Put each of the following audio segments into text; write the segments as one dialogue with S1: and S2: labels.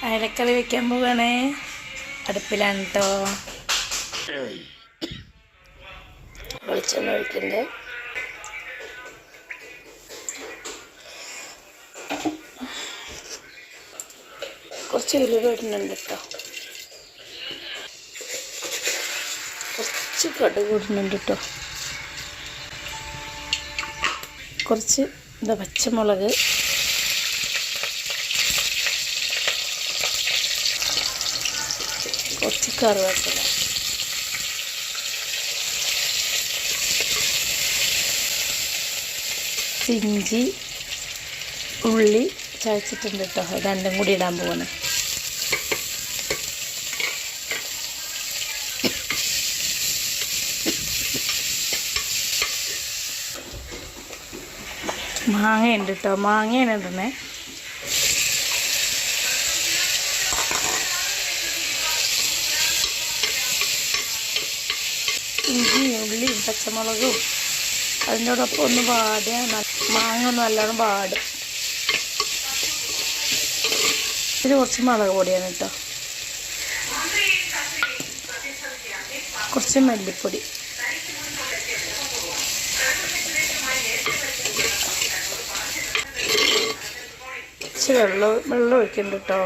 S1: അയലക്കറി വെക്കാൻ പോവുകയാണേ. അടുപ്പിലാണ് കേട്ടോ. വെളിച്ചെണ്ണ ഒഴിക്കണ്ടേ. കുറച്ച് ഉലുവ ഇടുന്നുണ്ട് കേട്ടോ. കുറച്ച് കടുക് ഇടുന്നുണ്ട് കേട്ടോ. കുറച്ച് പച്ചമുളക്, കുറച്ച് കറിവേപ്പില, ഇഞ്ചി, ഉള്ളി ചതച്ചിട്ടുണ്ട് കേട്ടോ. രണ്ടും കൂടി ഇടാൻ പോവാണ്. മാങ്ങയുണ്ട് കേട്ടോ. മാങ്ങയാണ് ഇടണേ. ഇഞ്ചിയും ഉള്ളിയും പച്ചമുളകും അതിനോടൊപ്പം ഒന്ന് വാടിയാൽ മാങ്ങ ഒന്ന് നല്ലോണം വാടും. ഇത് കുറച്ച് മുളക് പൊടിയാണ് കേട്ടോ. കുറച്ച് മല്ലിപ്പൊടി, കുറച്ച് വെള്ളം ഒഴിക്കുന്നുണ്ട് കേട്ടോ.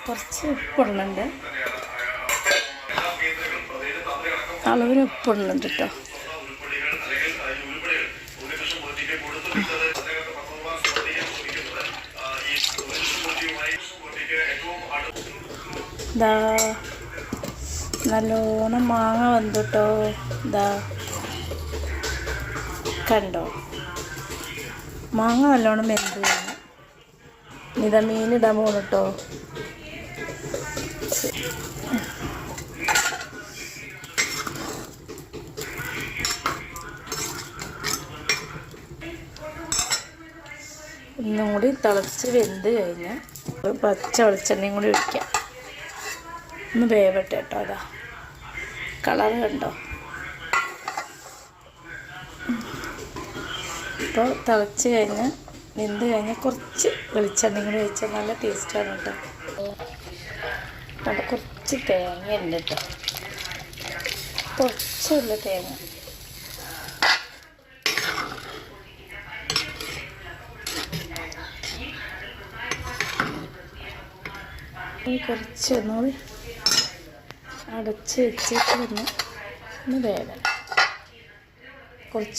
S1: കുറച്ച് ഉപ്പിടുന്നുണ്ട്. അളവിന് ഉപ്പിടുന്നുണ്ട് കേട്ടോ. ഇതാ നല്ലോണം മാങ്ങ വന്നിട്ടോ. ഇതാ കണ്ടോ, മാങ്ങ നല്ലോണം വെന്ത് കഴിഞ്ഞു. ഇതാ മീനിടാൻ പോകണം കേട്ടോ. ഒന്നും കൂടി തിളച്ച് വെന്ത് കഴിഞ്ഞ് പച്ച വെളിച്ചെണ്ണയും കൂടി ഒഴിക്കാം. ഒന്ന് വേവട്ടെ കേട്ടോ. അതാ കളറ് കണ്ടോ. ഇപ്പോൾ തിളച്ച് കഴിഞ്ഞ് വെന്ത് കഴിഞ്ഞ് കുറച്ച് വെളിച്ചെണ്ണയും കൂടി ഒഴിച്ചാൽ നല്ല ടേസ്റ്റാണ് കേട്ടോ. അവിടെ കുറച്ച് തേങ്ങ ഉണ്ട് കേട്ടോ. കുറച്ചുള്ള തേങ്ങ. കുറച്ച് ഒന്നുകൂടി അടച്ച് വെച്ചിട്ട് ഒന്ന് വേവണം. കുറച്ച്